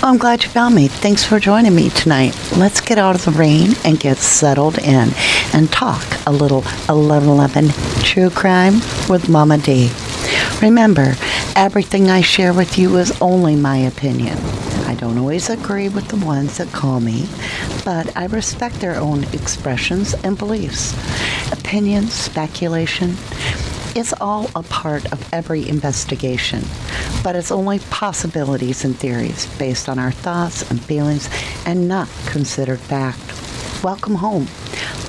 I'm glad you found me. Thanks for joining me tonight. Let's get out of the rain and get settled in and talk a little 1111 True Crime with Mama D. Remember, everything I share with you is only my opinion. I don't always agree with the ones that call me, but I respect their own expressions and beliefs. Opinion, speculation, it's all a part of every investigation, but it's only possibilities and theories based on our thoughts and feelings and not considered fact. Welcome home.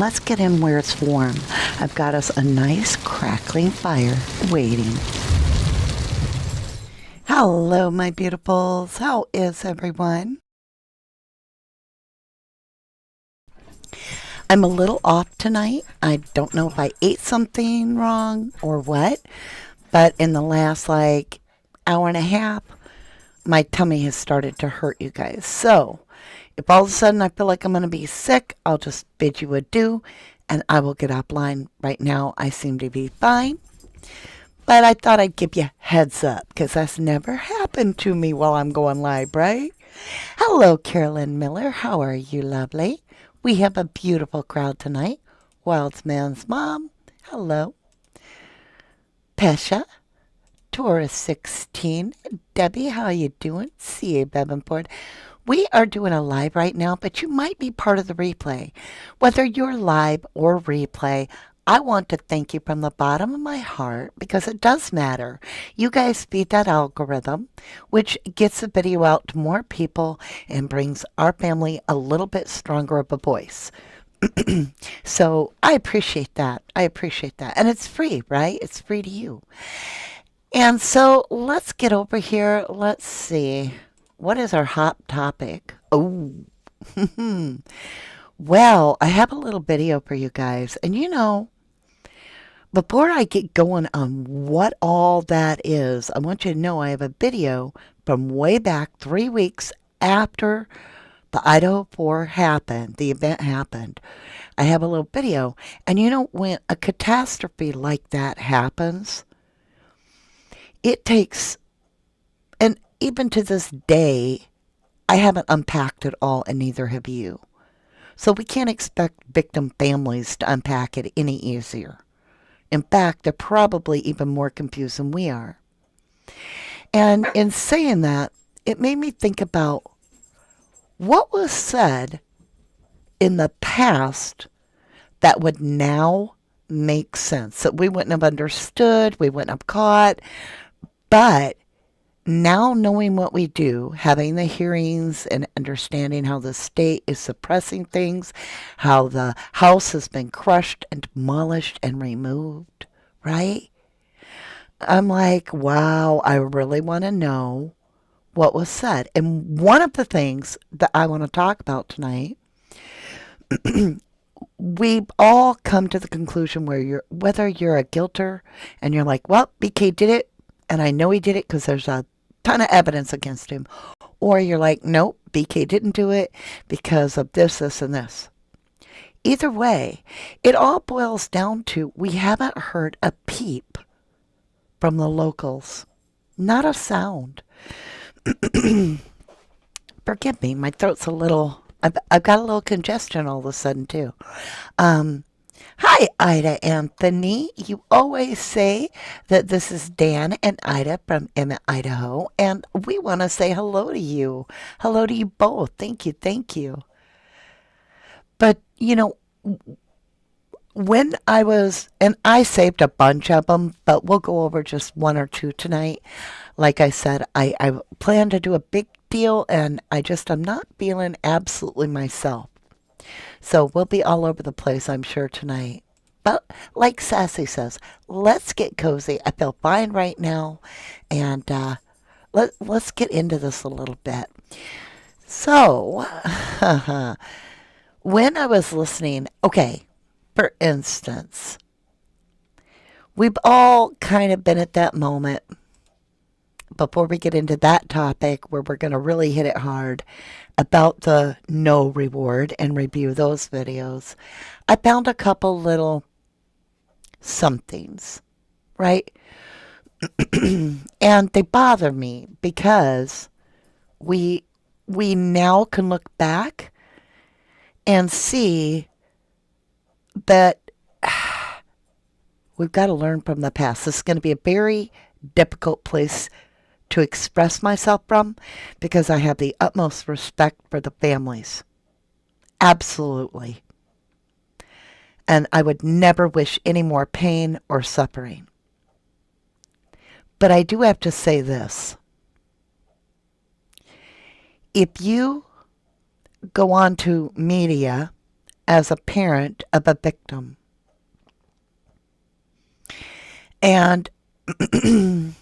Let's get in where it's warm. I've got us a nice crackling fire waiting. Hello, my beautifuls. How is everyone? I'm a little off tonight. I don't know if I ate something wrong or what, but in the last hour and a half, my tummy has started to hurt, you guys. So if all of a sudden I feel like I'm going to be sick, I'll just bid you adieu and I will get offline. Right now, I seem to be fine. But I thought I'd give you heads up because that's never happened to me while I'm going live, right? Hello, Carolyn Miller. How are you, lovely? We have a beautiful crowd tonight. Wild's Man's Mom. Hello. Pesha. Taurus 16. Debbie, how you doing? C.A. Bevanport. We are doing a live right now, but you might be part of the replay. Whether you're live or replay, I want to thank you from the bottom of my heart because it does matter. You guys feed that algorithm, which gets the video out to more people and brings our family a little bit stronger of a voice. So I appreciate that. I appreciate that. And it's free, right? It's free to you. And so let's get over here. Let's see. What is our hot topic? Oh, well, I have a little video for you guys. And before I get going on what all that is, I want you to know I have a video from way back 3 weeks after the Idaho 4 happened, the event happened. I have a little video. And when a catastrophe like that happens, it takes, and even to this day, I haven't unpacked it all, and neither have you. So we can't expect victim families to unpack it any easier. In fact, they're probably even more confused than we are. And in saying that, it made me think about what was said in the past that would now make sense, that we wouldn't have understood, we wouldn't have caught. But now knowing what we do, having the hearings and understanding how the state is suppressing things, how the house has been crushed and demolished and removed, right? I'm like, wow, I really want to know what was said. And one of the things that I want to talk about tonight, we've all come to the conclusion where whether you're a guilter and you're like, well, BK did it, and I know he did it because there's a ton of evidence against him. Or you're like, nope, BK didn't do it because of this, this, and this. Either way, it all boils down to we haven't heard a peep from the locals. Not a sound. Forgive me, my throat's a little, I've got a little congestion all of a sudden too. Hi, Ida Anthony. You always say that this is Dan and Ida from Emmett, Idaho, and we want to say hello to you. Hello to you both. Thank you, thank you. But, when and I saved a bunch of them, but we'll go over just one or two tonight. Like I said, I plan to do a big deal, and I'm not feeling absolutely myself. So we'll be all over the place, I'm sure, tonight. But like Sassy says, let's get cozy. I feel fine right now. And let's get into this a little bit. So, when I was listening, okay, for instance, we've all kind of been at that moment before we get into that topic where we're going to really hit it hard about the no reward and review those videos. I found a couple little somethings, right? And they bother me because we we now can look back and see that we've got to learn from the past. This is going to be a very difficult place to express myself from because I have the utmost respect for the families. Absolutely. And I would never wish any more pain or suffering. But I do have to say this. If you go on to media as a parent of a victim and the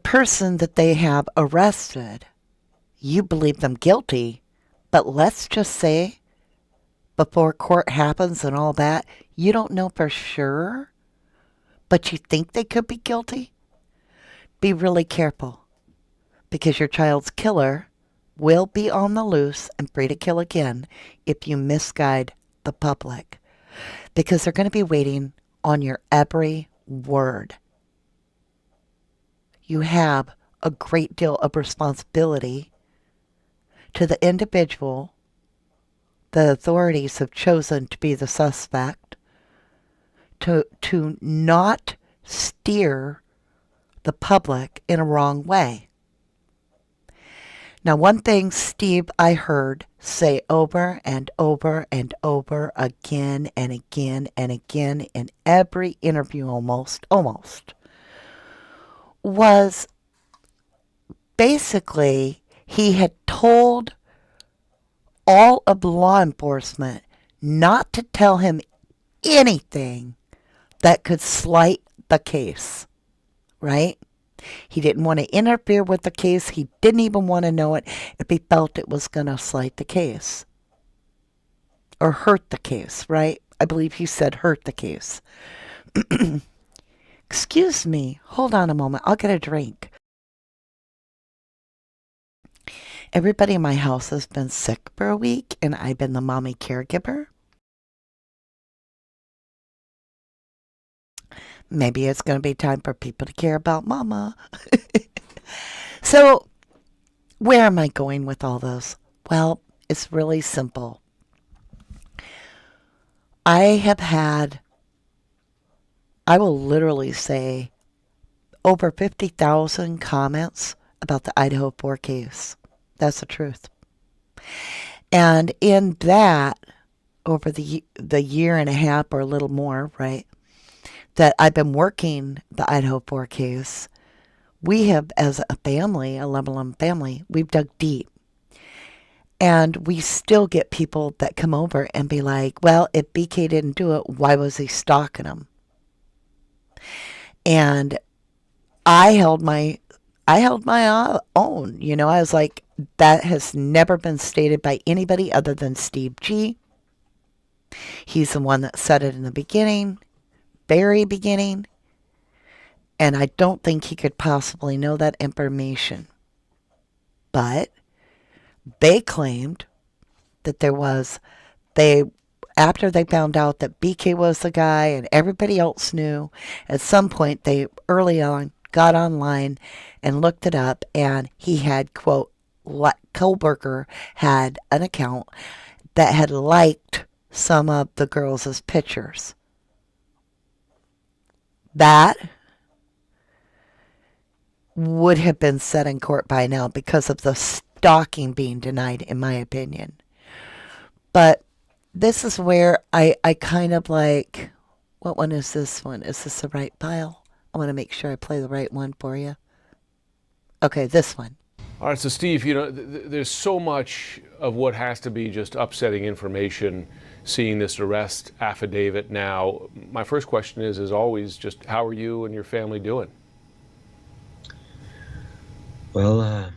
person that they have arrested, you believe them guilty, but let's just say before court happens and all that, you don't know for sure, but you think they could be guilty, be really careful because your child's killer will be on the loose and free to kill again if you misguide the public because they're going to be waiting on your every word. You have a great deal of responsibility to the individual the authorities have chosen to be the suspect to not steer the public in a wrong way. Now, one thing, Steve, I heard say over and over and over again and again and again in every interview almost, was basically he had told all of law enforcement not to tell him anything that could slight the case, right? He didn't want to interfere with the case. He didn't even want to know it if he felt it was going to slight the case or hurt the case, right? I believe he said hurt the case. Excuse me. Hold on a moment. I'll get a drink. Everybody in my house has been sick for a week, and I've been the mommy caregiver. Maybe it's going to be time for people to care about mama. So, where am I going with all this? Well, it's really simple. I have had, I will literally say, over 50,000 comments about the Idaho 4 case. That's the truth. And in that, over the year and a half or a little more, right, that I've been working the Idaho 4 case, we have, as a family, a Lebanon family, we've dug deep. And we still get people that come over and be like, well, if BK didn't do it, why was he stalking him? And I held my own. You know, I was like, that has never been stated by anybody other than Steve G. He's the one that said it in the beginning, very beginning. And I don't think he could possibly know that information. But they claimed that after they found out that BK was the guy and everybody else knew, at some point they early on got online and looked it up, and he had, quote, Kohlberger had an account that had liked some of the girls' pictures. That would have been set in court by now because of the stalking being denied, in my opinion. But this is where I kind of like, what one is this one? Is this the right file? I want to make sure I play the right one for you. Okay, this one. All right, so Steve, you know, there's so much of what has to be just upsetting information seeing this arrest affidavit now. My first question is, as always, just how are you and your family doing? Well,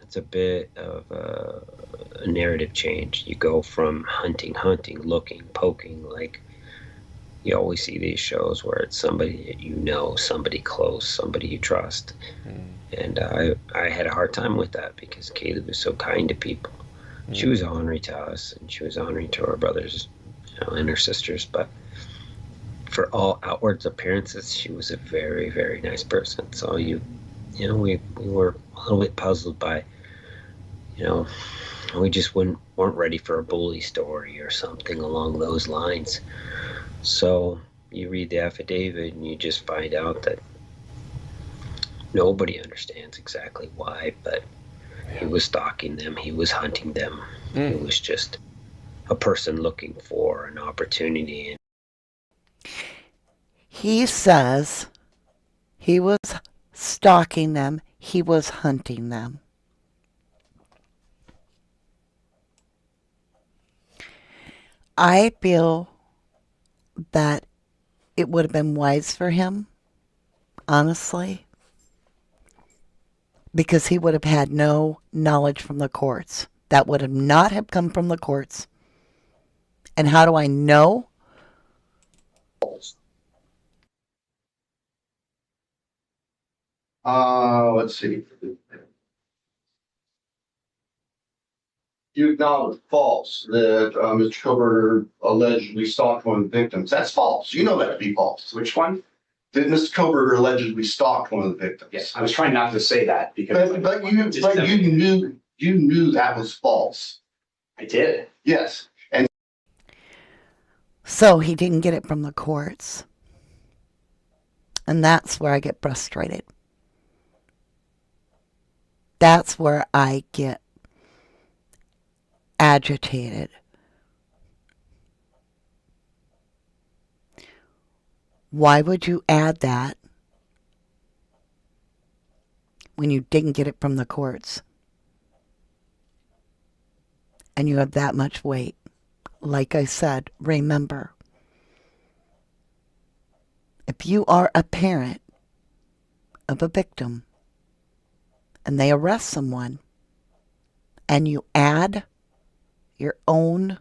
it's a bit of a narrative change. You go from hunting, looking, poking, like you always see these shows where it's somebody that you know, somebody close, somebody you trust. And I had a hard time with that because Kaylee was so kind to people. She was honoring to us, and she was honoring to her brothers, you know, and her sisters. But for all outward appearances, she was a very, very nice person. So you we were a little bit puzzled by, you know, we just weren't ready for a bully story or something along those lines. So you read the affidavit and you just find out that nobody understands exactly why, but he was stalking them, he was hunting them. He was just a person looking for an opportunity. He says he was stalking them, he was hunting them. I feel that it would have been wise for him, honestly, because he would have had no knowledge from the courts. That would have not have come from the courts. And how do I know? Let's see. You acknowledge false that Mr. Coburn allegedly stalked one of the victims. That's false. You know that to be false. Which one? That Mr. Coburn allegedly stalked one of the victims. Yes, I was trying not to say that because But you knew that was false. I did. Yes. And So he didn't get it from the courts. And that's where I get frustrated. That's where I get agitated. Why would you add that when you didn't get it from the courts? And you have that much weight. Like I said, remember, if you are a parent of a victim and they arrest someone and you add your own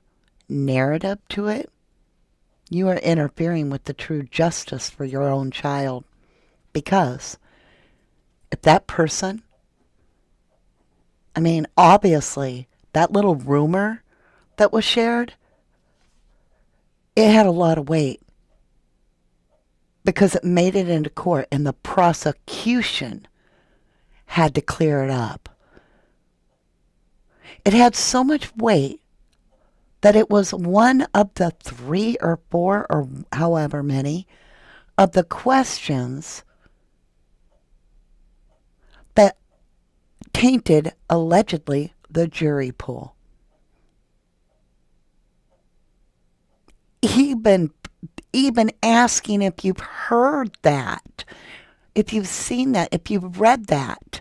narrative to it, you are interfering with the true justice for your own child. Because if that person, obviously, that little rumor that was shared, it had a lot of weight because it made it into court and the prosecution had to clear it up. It had so much weight that it was one of the 3 or 4 or however many of the questions that tainted, allegedly, the jury pool. Even asking if you've heard that, if you've seen that, if you've read that,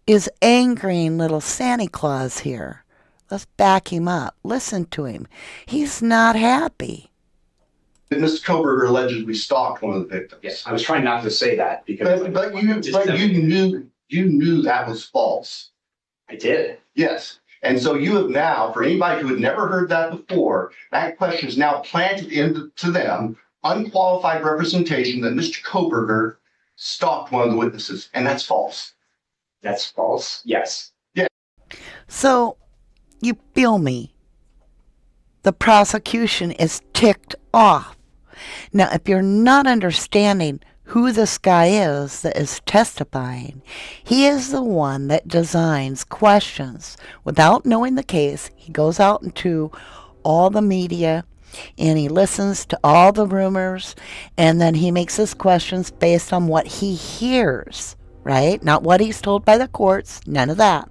is angering little Santa Claus here. Let's back him up. Listen to him. He's not happy. that Mr. Coburn allegedly stalked one of the victims. Yes, I was trying not to say that because But you knew that was false. I did. Yes. And so you have now, for anybody who had never heard that before, that question is now planted into them, unqualified representation that Mr. Koberger stalked one of the witnesses, and that's false. That's false. Yes. So, you feel me? The prosecution is ticked off. Now, if you're not understanding who this guy is that is testifying, he is the one that designs questions. Without knowing the case, he goes out into all the media and he listens to all the rumors, and then he makes his questions based on what he hears, right? Not what he's told by the courts, none of that.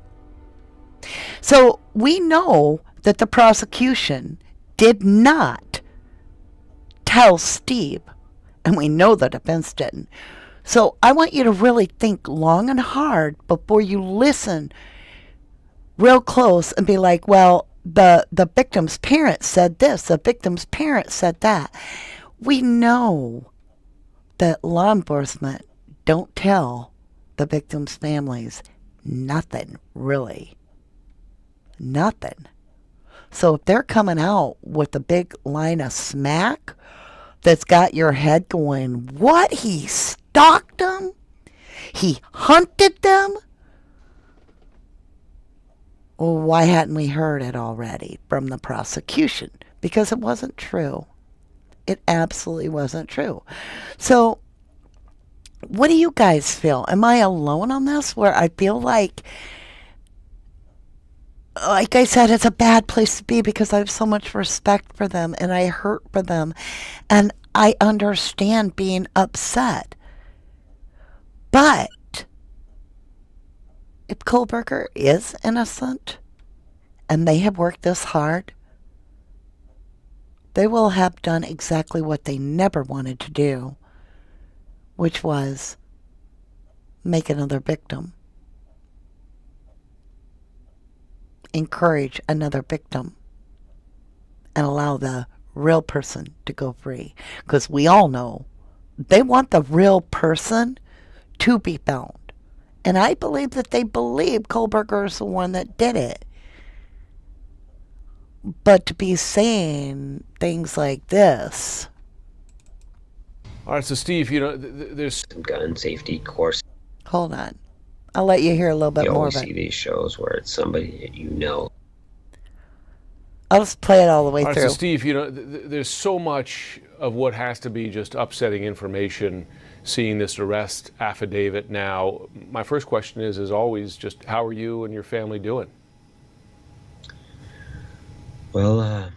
So we know that the prosecution did not tell Steve, and we know the defense didn't. So I want you to really think long and hard before you listen real close and be like, well, the victim's parents said this, the victim's parents said that. We know that law enforcement don't tell the victims' families nothing, really. Nothing. So if they're coming out with a big line of smack that's got your head going, what? He stalked them? He hunted them? Well, why hadn't we heard it already from the prosecution? Because it wasn't true. It absolutely wasn't true. So What do you guys feel? Am I alone on this where I feel like I said, it's a bad place to be because I have so much respect for them and I hurt for them and I understand being upset. But if Kohlberger is innocent and they have worked this hard, they will have done exactly what they never wanted to do, which was make another victim, encourage another victim, and allow the real person to go free. Because we all know they want the real person to be found. And I believe that they believe Kohlberger is the one that did it. But to be saying things like this. All right, so Steve, there's Some gun safety course. Hold on. I'll let you hear a little bit You more always of it. see these shows where it's somebody that you know. I'll just play it all the way All right, through. so Steve, there's so much of what has to be just upsetting information seeing this arrest affidavit now. My first question is always just how are you and your family doing? Well,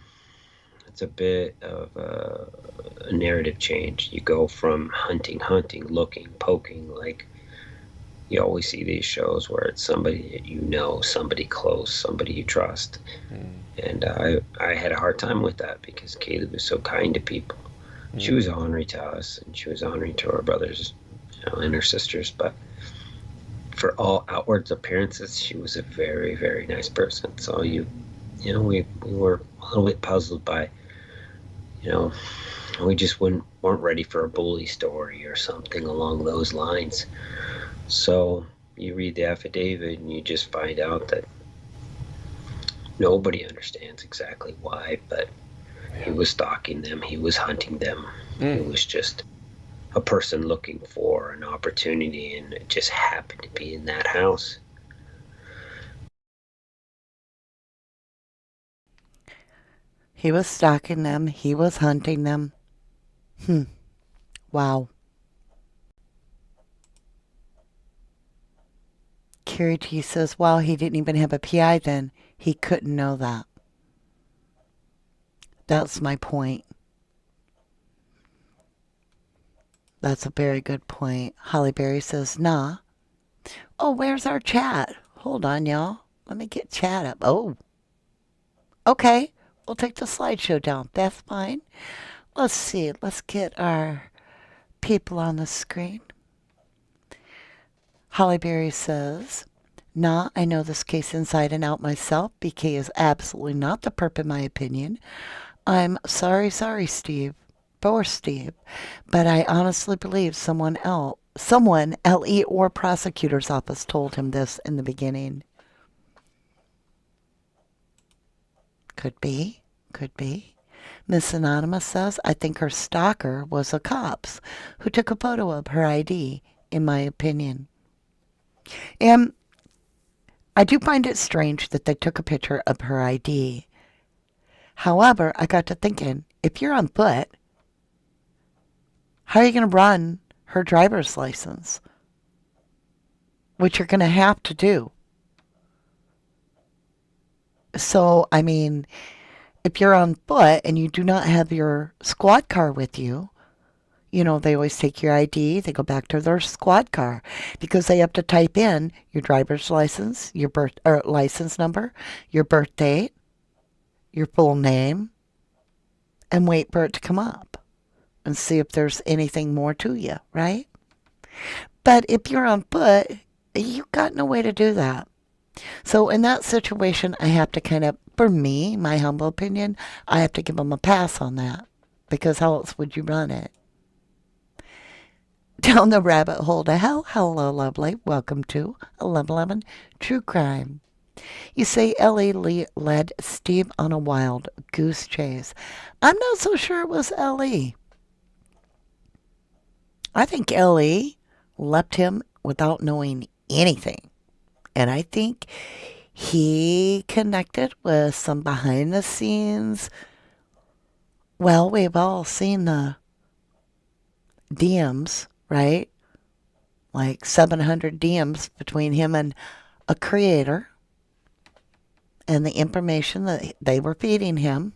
it's a bit of a narrative change. You go from hunting, looking, poking, like you always see these shows where it's somebody that you know, somebody close, somebody you trust. And I had a hard time with that because Kaylee was so kind to people. She was honorary to us, and she was honorary to our brothers, and her sisters. But for all outward appearances, she was a very, very nice person. So we were a little bit puzzled by, we just weren't ready for a bully story or something along those lines. So you read the affidavit and you just find out that nobody understands exactly why, but he was stalking them, he was hunting them. He was just a person looking for an opportunity, and it just happened to be in that house. He was stalking them. He was hunting them. Wow. Carrie T says, wow, he didn't even have a PI then. He couldn't know that. That's my point. That's a very good point. Holly Berry says, nah. Oh, where's our chat? Hold on, y'all. Let me get chat up. Oh. Okay. We'll take the slideshow down. That's fine. Let's see. Let's get our people on the screen. Holly Berry says, nah, I know this case inside and out myself. BK is absolutely not the perp in my opinion. I'm sorry, Steve. For Steve. But I honestly believe someone, LE or prosecutor's office told him this in the beginning. Could be. Miss Anonymous says, I think her stalker was a cops who took a photo of her ID, in my opinion. And I do find it strange that they took a picture of her ID. However, I got to thinking, if you're on foot, how are you going to run her driver's license? Which you're going to have to do. So, I mean, if you're on foot and you do not have your squad car with you, they always take your ID, they go back to their squad car because they have to type in your driver's license, your license number, your birth date, your full name, and wait for it to come up and see if there's anything more to you, right? But if you're on foot, you've got no way to do that. So in that situation, I have to kind of, for me, my humble opinion, I have to give them a pass on that because how else would you run it? Down the rabbit hole to hell. Hello, lovely. Welcome to 1111 True Crime. You say Ellie led Steve on a wild goose chase. I'm not so sure it was Ellie. I think Ellie left him without knowing anything. And I think he connected with some behind the scenes. Well, we've all seen the DMs, right? like 700 DMs between him and a creator and the information that they were feeding him.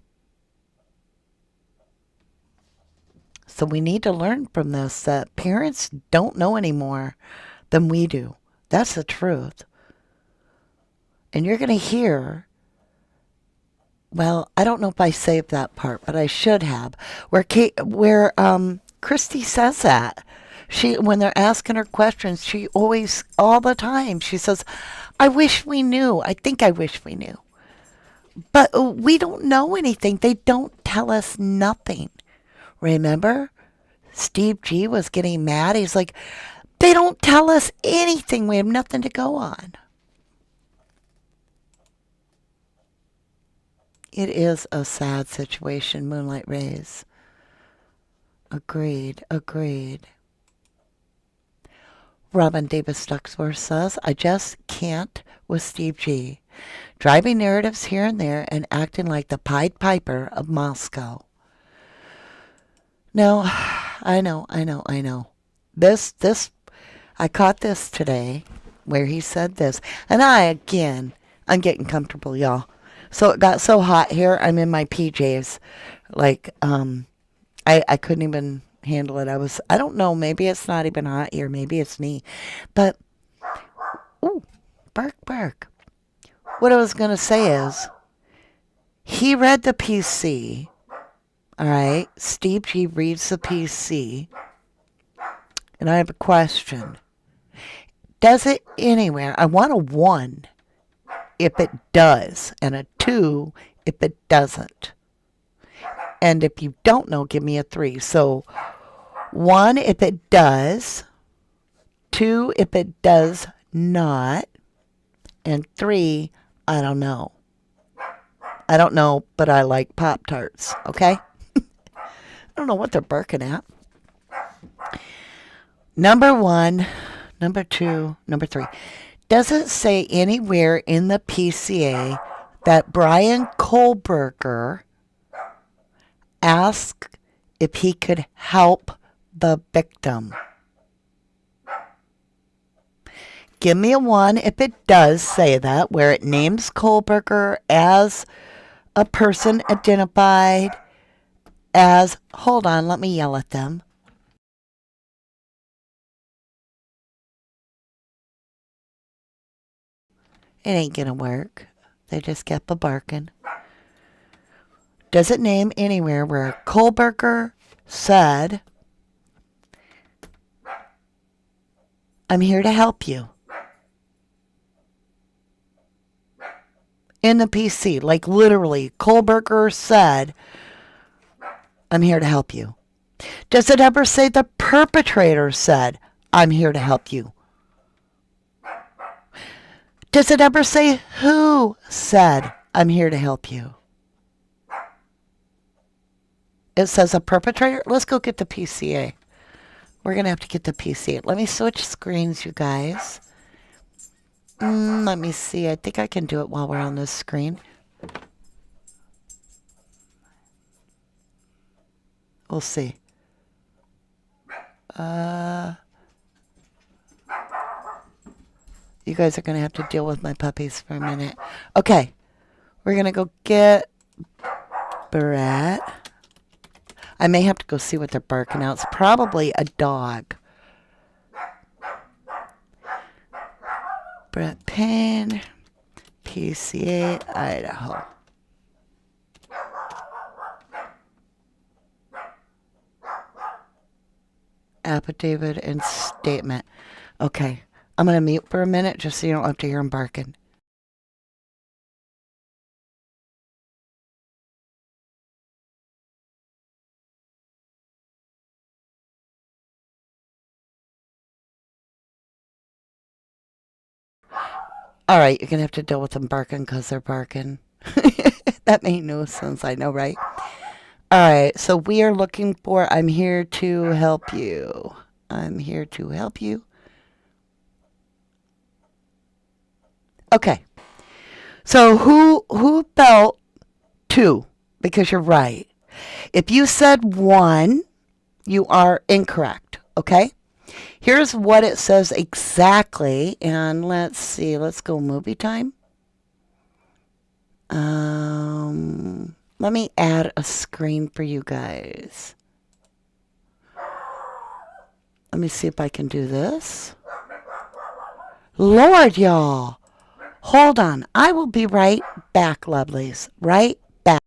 So we need to learn from this that parents don't know any more than we do. That's the truth. And you're going to hear, well, I don't know if I saved that part, but I should have, where Christy says that. When they're asking her questions, she always, all the time, she says, I wish we knew. I think I wish we knew. But we don't know anything. They don't tell us nothing. Remember? Steve G was getting mad. He's like, they don't tell us anything. We have nothing to go on. It is a sad situation, Moonlight Rays. Agreed. Robin Davis Ducksworth says, I just can't with Steve G. Driving narratives here and there and acting like the Pied Piper of Moscow. No, I know. I caught this today where he said this. And I'm getting comfortable, y'all. So it got so hot here, I'm in my PJs. Like, I couldn't even handle it. I don't know, maybe it's not even hot here. Maybe it's me. But, ooh, bark. What I was going to say is, he read the PC. All right, Steve G reads the PC. And I have a question. Does it anywhere? I want a 1 if it does, and a 2 if it doesn't. And if you don't know, give me a 3. So 1 if it does, 2 if it does not, and 3, I don't know. I don't know, but I like Pop-Tarts, okay? I don't know what they're barking at. Number 1, number 2, number 3. Does it say anywhere in the PCA that Brian Kohlberger asked if he could help the victim? Give me a 1 if it does say that, where it names Kohlberger as a person identified as, hold on, let me yell at them. It ain't gonna work. They just kept a barking. Does it name anywhere where Kohlberger said, I'm here to help you? In the PC, like literally, Kohlberger said, I'm here to help you. Does it ever say the perpetrator said, I'm here to help you? Does it ever say who said, I'm here to help you? It says a perpetrator. Let's go get the PCA. We're going to have to get the PCA. Let me switch screens, you guys. Let me see. I think I can do it while we're on this screen. We'll see. You guys are going to have to deal with my puppies for a minute. Okay. We're going to go get Brett. I may have to go see what they're barking out. It's probably a dog. Brett Payne, PCA, Idaho. Affidavit and statement. Okay. I'm going to mute for a minute just so you don't have to hear him barking. All right, you're going to have to deal with them barking because they're barking. That made no sense, I know, right? All right, so we are looking for, I'm here to help you. I'm here to help you. Okay. So who felt 2? Because you're right. If you said 1, you are incorrect, okay? Here's what it says exactly. And let's see. Let's go movie time. Let me add a screen for you guys. Let me see if I can do this. Lord, y'all. Hold on. I will be right back, lovelies. Right back.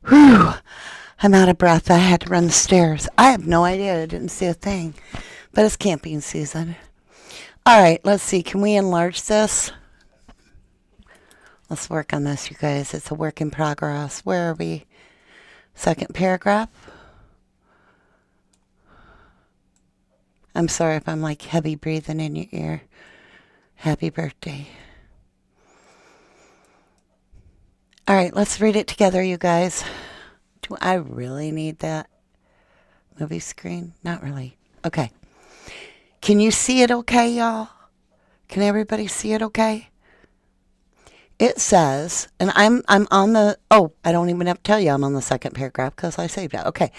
Whew. I'm out of breath. I had to run the stairs. I have no idea. I didn't see a thing. But it's camping season. All right, let's see. Can we enlarge this? Let's work on this, you guys. It's a work in progress. Where are we? Second paragraph. I'm sorry if I'm like heavy breathing in your ear. Happy birthday. All right, let's read it together, you guys. Do I really need that movie screen? Not really. Okay. Can you see it okay, y'all? Can everybody see it okay? It says, and I'm on the, I don't even have to tell you I'm on the second paragraph because I saved it. Okay.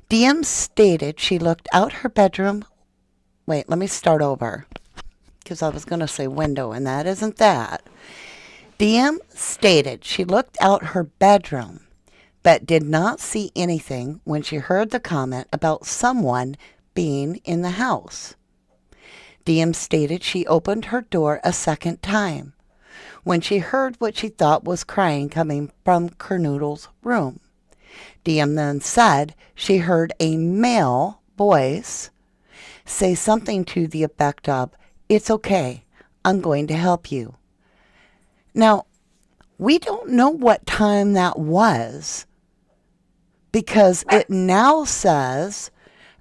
DM stated she looked out her bedroom. Wait, let me start over because I was going to say window, and that isn't that. DM stated she looked out her bedroom but did not see anything when she heard the comment about someone being in the house. DM stated she opened her door a second time when she heard what she thought was crying coming from Kernoodle's room. DM then said she heard a male voice say something to the effect of, "It's okay, I'm going to help you." Now, we don't know what time that was because it now says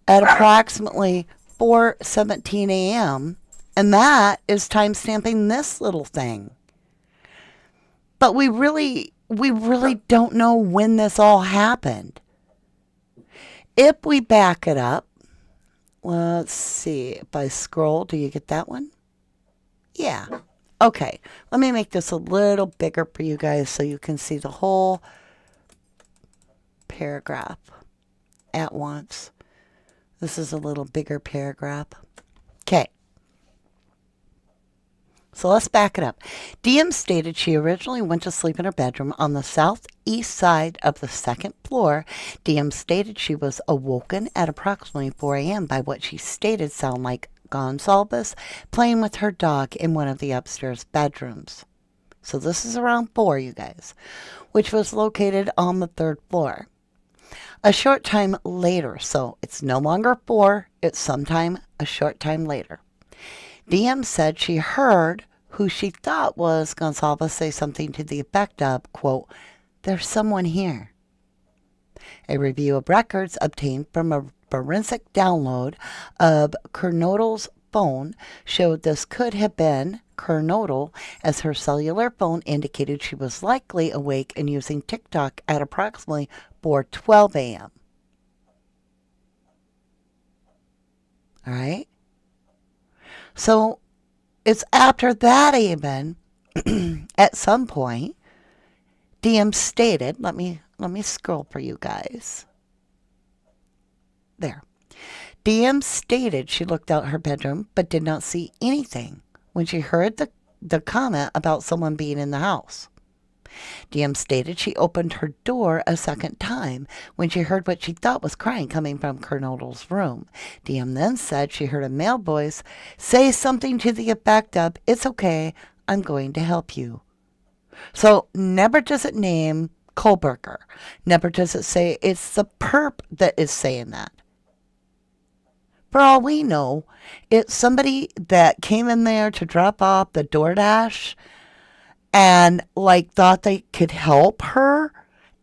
at approximately 4:17 a.m., and that is time stamping this little thing. But we really don't know when this all happened. If we back it up, let's see, if I scroll, do you get that one? Yeah. Okay, let me make this a little bigger for you guys so you can see the whole paragraph at once. This is a little bigger paragraph. Okay. So let's back it up. DM stated she originally went to sleep in her bedroom on the southeast side of the second floor. DM stated she was awoken at approximately 4 a.m. by what she stated sounded like Gonsalves playing with her dog in one of the upstairs bedrooms. So this is around 4, you guys, which was located on the third floor. A short time later, so it's no longer 4, it's sometime a short time later. DM said she heard who she thought was Gonsalves say something to the effect of, quote, "There's someone here." A review of records obtained from a forensic download of Kernoodle's phone showed this could have been Kernoodle, as her cellular phone indicated she was likely awake and using TikTok at approximately 4:12 a.m. All right? So it's after that even, at some point, DM stated, let me scroll for you guys. There. DM stated she looked out her bedroom but did not see anything when she heard the comment about someone being in the house. DM stated she opened her door a second time when she heard what she thought was crying coming from Kernoodle's room. DM then said she heard a male voice say something to the effect of, "It's okay, I'm going to help you." So never does it name Kohlberger. Never does it say it's the perp that is saying that. For all we know, it's somebody that came in there to drop off the DoorDash and like thought they could help her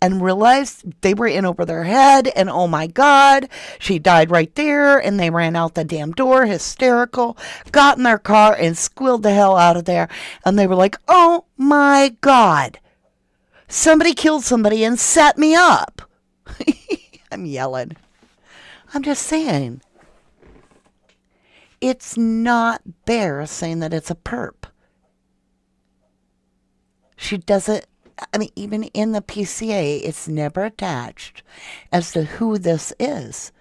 and realized they were in over their head and oh my god, she died right there, and they ran out the damn door hysterical, got in their car and squealed the hell out of there, and they were like, oh my god, somebody killed somebody and set me up. I'm yelling. I'm just saying, it's not there saying that it's a perp. She doesn't, I mean, even in the PCA, it's never attached as to who this is.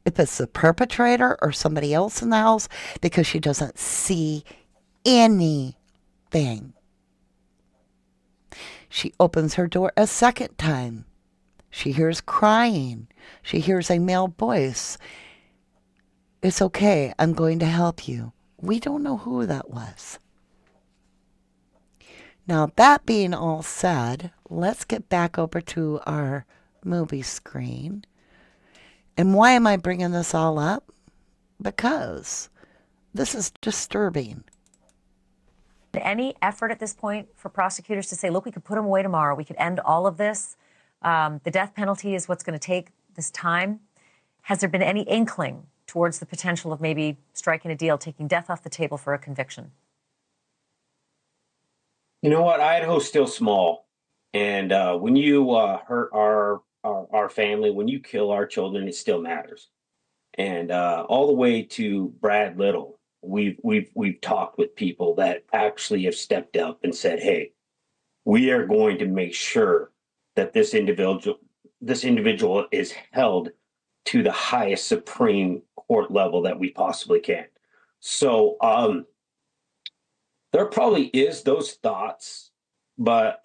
If it's the perpetrator or somebody else in the house, because she doesn't see anything. She opens her door a second time. She hears crying. She hears a male voice. It's okay, I'm going to help you. We don't know who that was. Now, that being all said, let's get back over to our movie screen. And why am I bringing this all up? Because this is disturbing. Any effort at this point for prosecutors to say, look, we could put him away tomorrow. We could end all of this. The death penalty is what's going to take this time. Has there been any inkling towards the potential of maybe striking a deal, taking death off the table for a conviction? You know what? Idaho's still small, and when you hurt our family, when you kill our children, it still matters. And all the way to Brad Little, we've talked with people that actually have stepped up and said, "Hey, we are going to make sure that this individual is held to the highest Supreme Court level that we possibly can." So there probably is those thoughts, but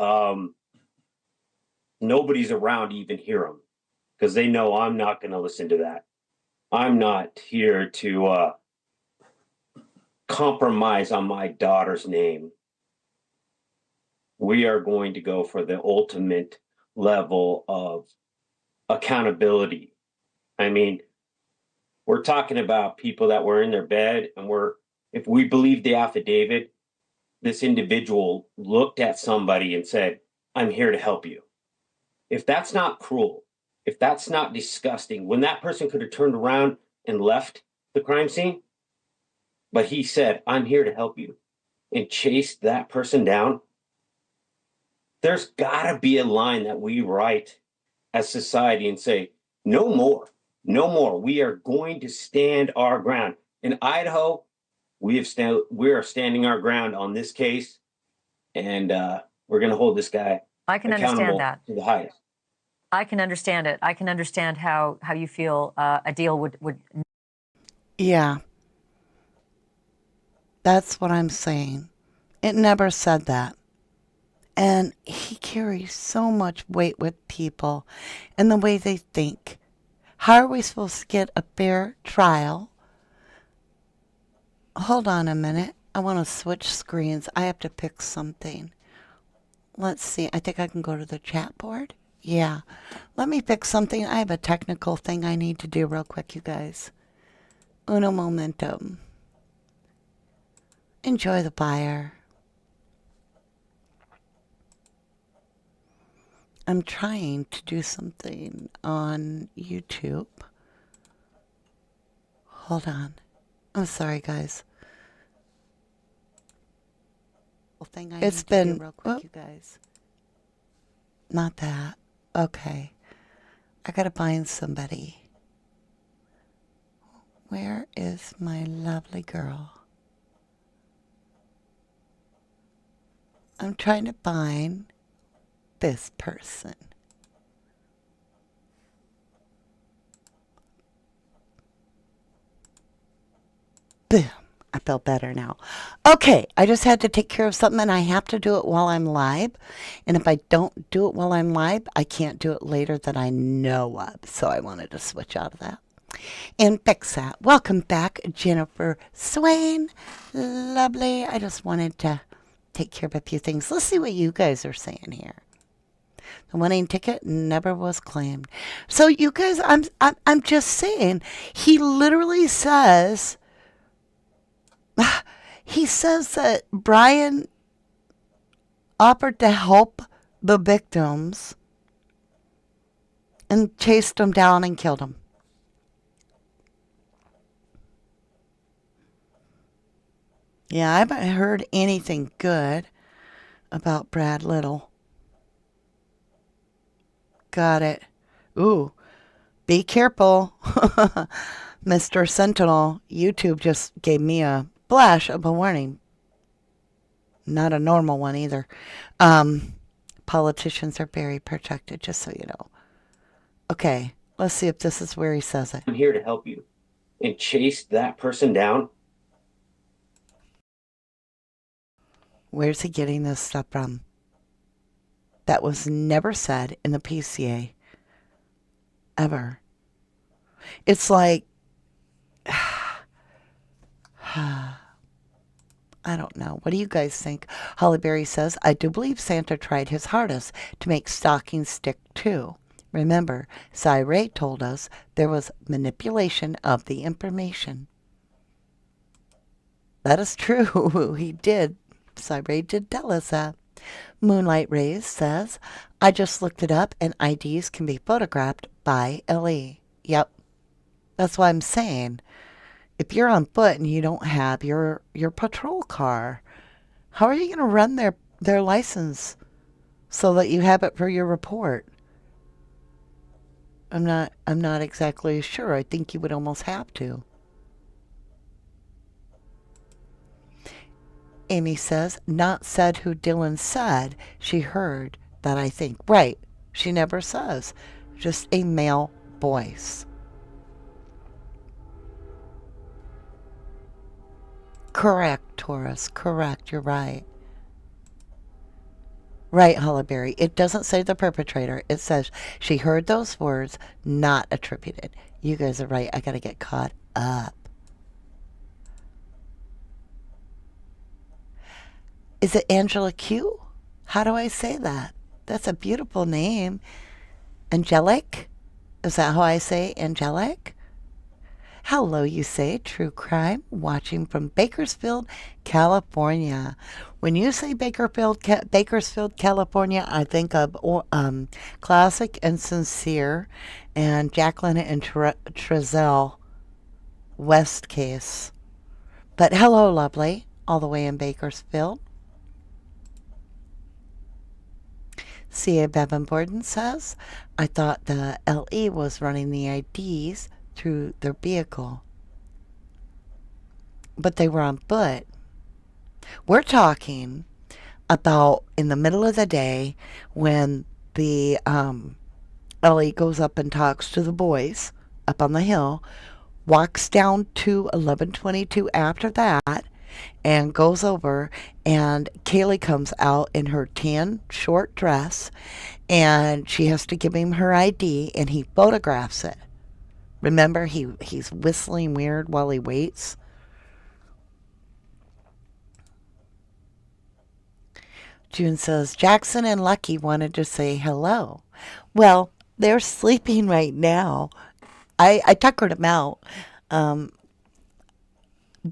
nobody's around to even hear them because they know I'm not going to listen to that. I'm not here to compromise on my daughter's name. We are going to go for the ultimate level of accountability. I mean, we're talking about people that were in their bed, and if we believe the affidavit, this individual looked at somebody and said, "I'm here to help you." If that's not cruel, if that's not disgusting, when that person could have turned around and left the crime scene, but he said, "I'm here to help you," and chased that person down, there's got to be a line that we write as society and say, no more, no more. We are going to stand our ground. In Idaho, we are standing our ground on this case, and we're going to hold this guy I can accountable understand that. to the highest. I can understand it. I can understand how you feel a deal would. Yeah, that's what I'm saying. It never said that. And he carries so much weight with people and the way they think. How are we supposed to get a fair trial? Hold on a minute. I want to switch screens. I have to pick something. Let's see. I think I can go to the chat board. Yeah. Let me pick something. I have a technical thing I need to do real quick, you guys. Uno momentum. Enjoy the fire. I'm trying to do something on YouTube. Hold on. I'm sorry, guys. It's been real quick, you guys. Not that. Okay. I gotta find somebody. Where is my lovely girl? I'm trying to find this person. Boom. I feel better now. Okay, I just had to take care of something, and I have to do it while I'm live. And if I don't do it while I'm live, I can't do it later that I know of. So I wanted to switch out of that and fix that. Welcome back, Jennifer Swain. Lovely. I just wanted to take care of a few things. Let's see what you guys are saying here. The winning ticket never was claimed. So you guys, I'm just saying, he literally says, he says that Brian offered to help the victims and chased them down and killed them. Yeah, I haven't heard anything good about Brad Little. Got it. Ooh, be careful. Mr. Sentinel, YouTube just gave me a flash of a warning. Not a normal one either. Politicians are very protected, just so you know. Okay, let's see if this is where he says it. I'm here to help you. And chase that person down? Where's he getting this stuff from? That was never said in the PCA. Ever. It's like, I don't know. What do you guys think? Hollyberry says, I do believe Santa tried his hardest to make stockings stick too. Remember, Cy Ray told us there was manipulation of the information. That is true. He did. Cy Ray did tell us that. Moonlight Rays says, I just looked it up and IDs can be photographed by LE. Yep. That's what I'm saying. If you're on foot and you don't have your patrol car, how are you going to run their license so that you have it for your report? I'm not exactly sure. I think you would almost have to. Amy says, not said who Dylan said. She heard that, I think. Right. She never says. Just a male voice. Correct, Taurus. Correct. You're right. Right, Hollyberry. It doesn't say the perpetrator. It says she heard those words, not attributed. You guys are right. I got to get caught up. Is it Angela Q? How do I say that? That's a beautiful name. Angelic? Is that how I say angelic? Hello, you say, True Crime, watching from Bakersfield, California. When you say Bakersfield, California, I think of Classic and Sincere and Jacqueline and Trezell West case. But hello, lovely, all the way in Bakersfield. C.A. Bevan Borden says, I thought the LE was running the IDs through their vehicle, but they were on foot. We're talking about in the middle of the day when the LE goes up and talks to the boys up on the hill, walks down to 1122 after that, and goes over, and Kaylee comes out in her tan short dress, and she has to give him her ID, and he photographs it. Remember, he's whistling weird while he waits. June says, Jackson and Lucky wanted to say hello. Well, they're sleeping right now. I tuckered them out.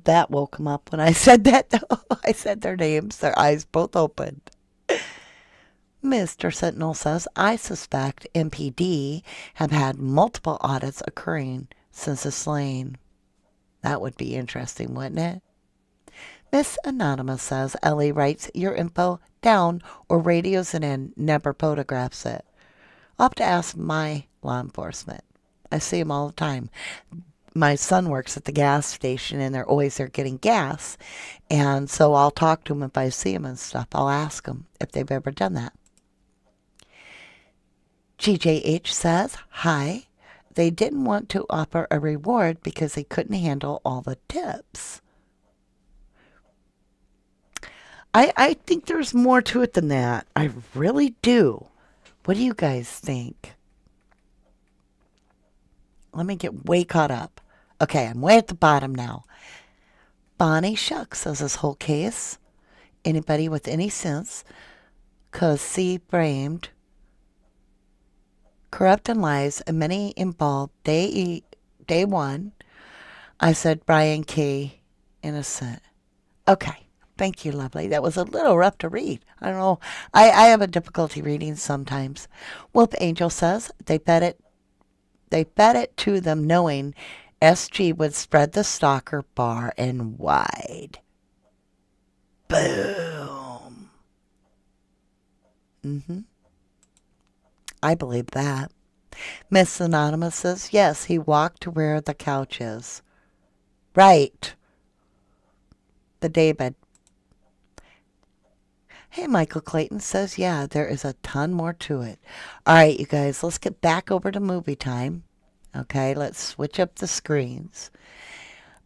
That woke them up when I said that, though. I said their names, their eyes both opened. Mr. Sentinel says, I suspect MPD have had multiple audits occurring since the slaying. That would be interesting, wouldn't it? Miss Anonymous says, Ellie writes your info down or radios it in, never photographs it. I'll have to ask my law enforcement. I see them all the time. My son works at the gas station, and they're always there getting gas. And so I'll talk to them if I see them and stuff. I'll ask them if they've ever done that. GJH says, hi. They didn't want to offer a reward because they couldn't handle all the tips. I think there's more to it than that. I really do. What do you guys think? Let me get way caught up. Okay, I'm way at the bottom now. Bonnie Shucks says this whole case anybody with any sense, cause C framed, corrupt and lies, and many involved day one. I said Brian K. innocent. Okay. Thank you, lovely. That was a little rough to read. I don't know. I have a difficulty reading sometimes. Wolf Angel says they fed it to them knowing SG would spread the stalker far and wide. Boom. I believe that. Miss Anonymous says, yes, he walked to where the couch is. Right. The David. Hey, Michael Clayton says, yeah, there is a ton more to it. All right, you guys, let's get back over to movie time. Okay, let's switch up the screens.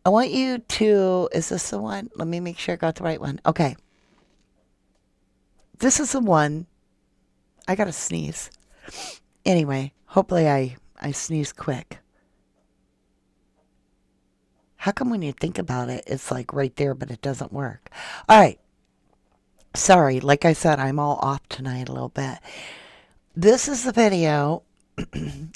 I want you to, is this the one? Let me make sure I got the right one. Okay. This is the one. I got to sneeze. Anyway, hopefully I sneeze quick. How come when you think about it, it's like right there, but it doesn't work? All right. Sorry, like I said, I'm all off tonight a little bit. This is the video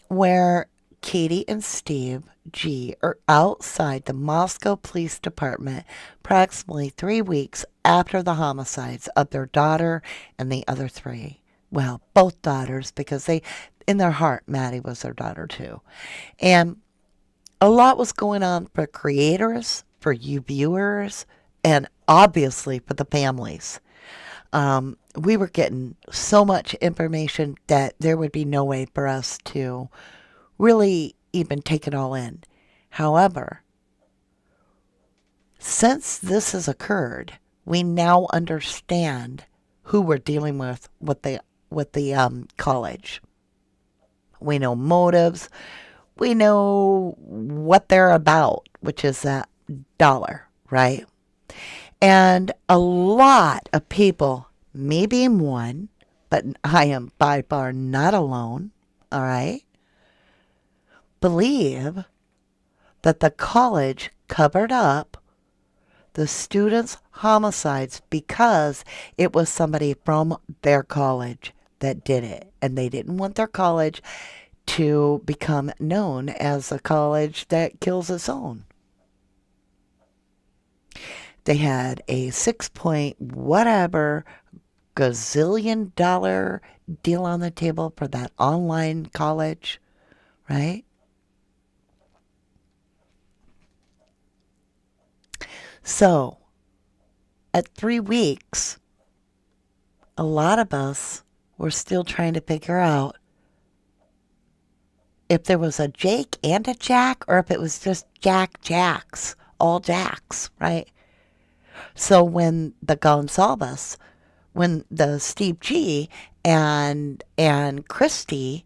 where Katie and Steve G are outside the Moscow Police Department approximately 3 weeks after the homicides of their daughter and the other three. Well, both daughters, because they, in their heart, Maddie was their daughter too. And a lot was going on for creators, for you viewers, and obviously for the families. We were getting so much information that there would be no way for us to really even take it all in. However, since this has occurred, we now understand who we're dealing with the college. We know motives. We know what they're about, which is that dollar, right? And a lot of people, me being one, but I am by far not alone, all right, believe that the college covered up the students' homicides because it was somebody from their college that did it. And they didn't want their college to become known as a college that kills its own. They had a 6 point whatever gazillion dollar deal on the table for that online college, right? So, at 3 weeks, a lot of us were still trying to figure out if there was a Jake and a Jack or if it was just Jacks, all Jacks, right? So when the Gonsalves, when the Steve G and Christy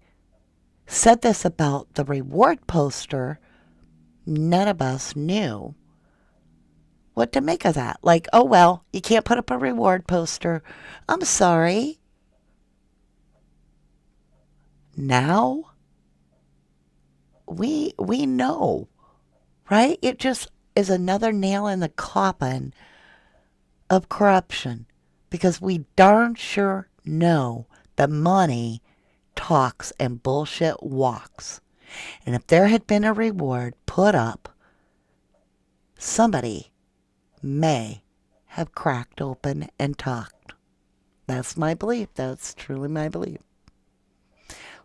said this about the reward poster, none of us knew what to make of that. Like, oh, well, you can't put up a reward poster. I'm sorry. Now, we know, right? It just is another nail in the coffin of corruption because we darn sure know that money talks and bullshit walks. And if there had been a reward put up, somebody may have cracked open and talked. That's my belief. That's truly my belief.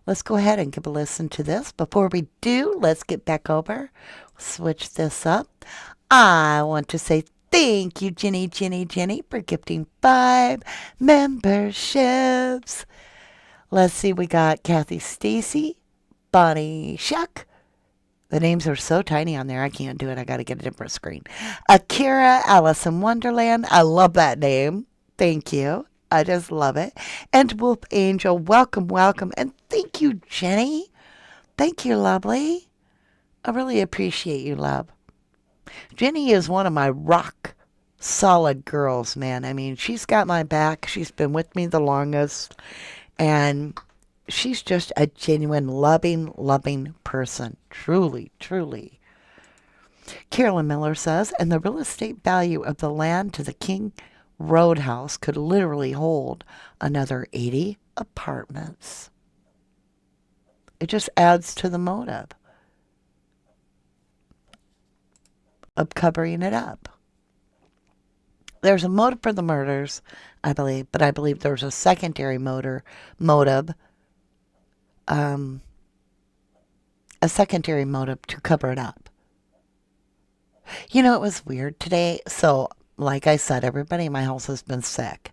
Let's go ahead and give a listen to this. Before we do, let's get back over. Switch this up. I want to say thank you, Jenny, for gifting 5 memberships. Let's see, we got Kathy Stacy, Bonnie Shuck. The names are so tiny on there, I can't do it. I got to get a different screen. Akira, Alice in Wonderland. I love that name. Thank you. I just love it. And Wolf Angel, welcome. And thank you, Jenny. Thank you, lovely. I really appreciate you, love. Jenny is one of my rock solid girls, man. I mean, she's got my back. She's been with me the longest. And she's just a genuine, loving person. Truly. Carolyn Miller says, and the real estate value of the land to the king roadhouse could literally hold another 80 apartments. It just adds to the motive of covering it up. There's a motive for the murders, I believe, but I believe there's a secondary motive, a secondary motive to cover it up. You know, it was weird today. So, like I said, everybody in my house has been sick.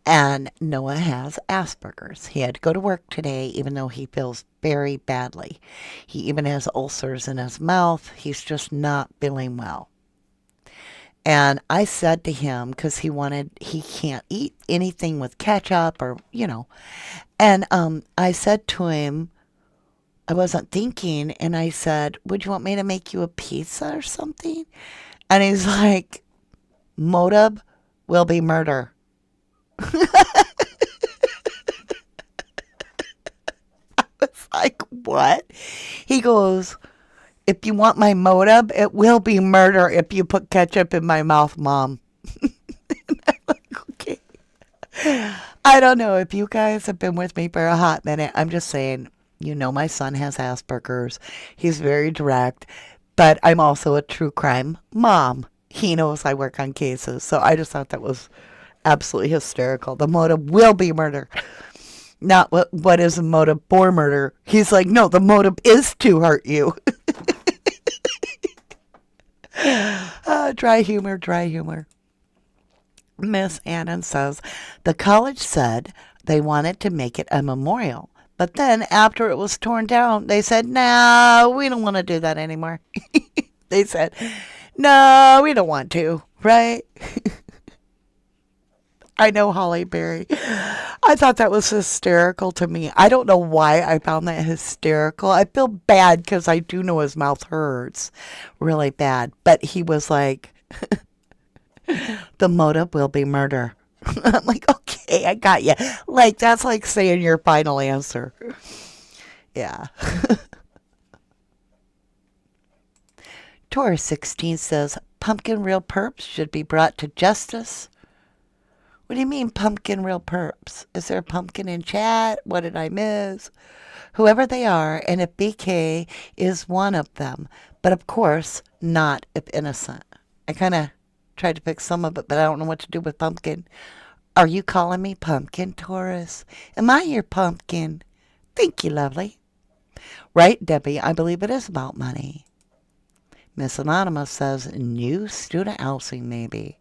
And Noah has Asperger's. He had to go to work today, even though he feels very badly. He even has ulcers in his mouth. He's just not feeling well. And I said to him, because he can't eat anything with ketchup or, And I said to him, I wasn't thinking, and I said, would you want me to make you a pizza or something? And he's like, motive will be murder. I was like, what? He goes, if you want my motive, it will be murder if you put ketchup in my mouth, Mom. And I'm like, okay. I don't know if you guys have been with me for a hot minute. I'm just saying, my son has Asperger's. He's very direct, but I'm also a true crime mom. He knows I work on cases, so I just thought that was absolutely hysterical. The motive will be murder. Not what is the motive for murder. He's like, no, the motive is to hurt you. Dry humor. Miss Annan says, the college said they wanted to make it a memorial. But then after it was torn down, they said, no, we don't want to do that anymore. They said, no, we don't want to, right? I know, Holly Berry. I thought that was hysterical to me. I don't know why I found that hysterical. I feel bad because I do know his mouth hurts really bad. But he was like, the motive will be murder. I'm like, okay, I got you. Like, that's like saying your final answer. Yeah. Taurus 16 says, pumpkin real perps should be brought to justice. What do you mean, pumpkin real perps? Is there a pumpkin in chat? What did I miss? Whoever they are, and if BK is one of them. But of course, not if innocent. I kind of tried to pick some of it, but I don't know what to do with pumpkin. Are you calling me pumpkin, Taurus? Am I your pumpkin? Thank you, lovely. Right, Debbie, I believe it is about money. Miss Anonymous says, new student housing, maybe.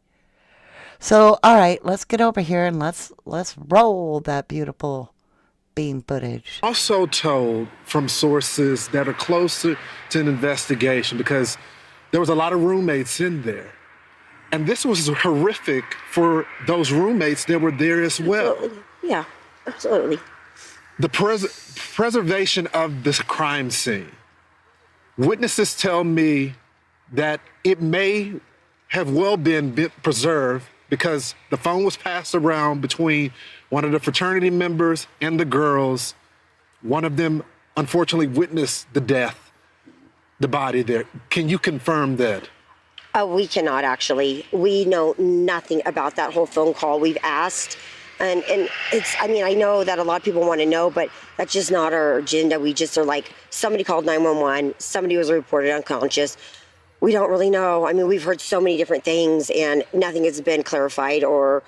So, all right, let's get over here and let's roll that beautiful beam footage. Also told from sources that are closer to an investigation, because there was a lot of roommates in there. And this was horrific for those roommates that were there as well. Absolutely. Yeah, absolutely. The preservation of this crime scene. Witnesses tell me that it may have well been preserved because the phone was passed around between one of the fraternity members and the girls. One of them, unfortunately, witnessed the death, the body there. Can you confirm that? We cannot, actually. We know nothing about that whole phone call. We've asked, and it's, I know that a lot of people want to know, but that's just not our agenda. We just are like, somebody called 911, somebody was reported unconscious. We don't really know. We've heard so many different things, and nothing has been clarified or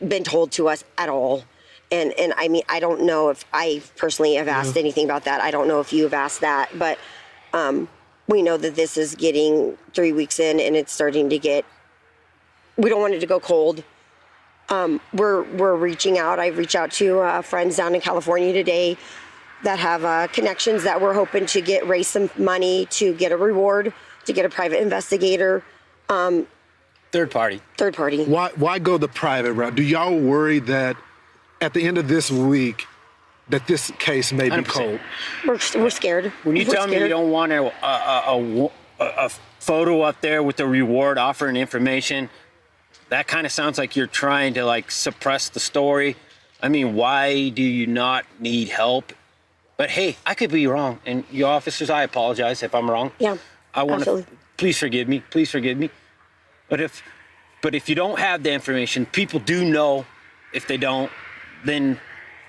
been told to us at all. And I don't know if I personally have asked anything about that. I don't know if you have asked that, but we know that this is getting 3 weeks in, and it's starting to get, we don't want it to go cold. We're reaching out. I've reached out to friends down in California today that have connections that we're hoping to raise some money to get a reward, to get a private investigator. Third party. Why go the private route? Do y'all worry that at the end of this week that this case may be 100%. cold? We're scared. When you tell me you don't want a photo up there with the reward offering information, that kind of sounds like you're trying to suppress the story. Why do you not need help? But hey, I could be wrong, and you officers, I apologize if I'm wrong. Yeah, I want to, absolutely. please forgive me. But if But if you don't have the information, people do know. If they don't, then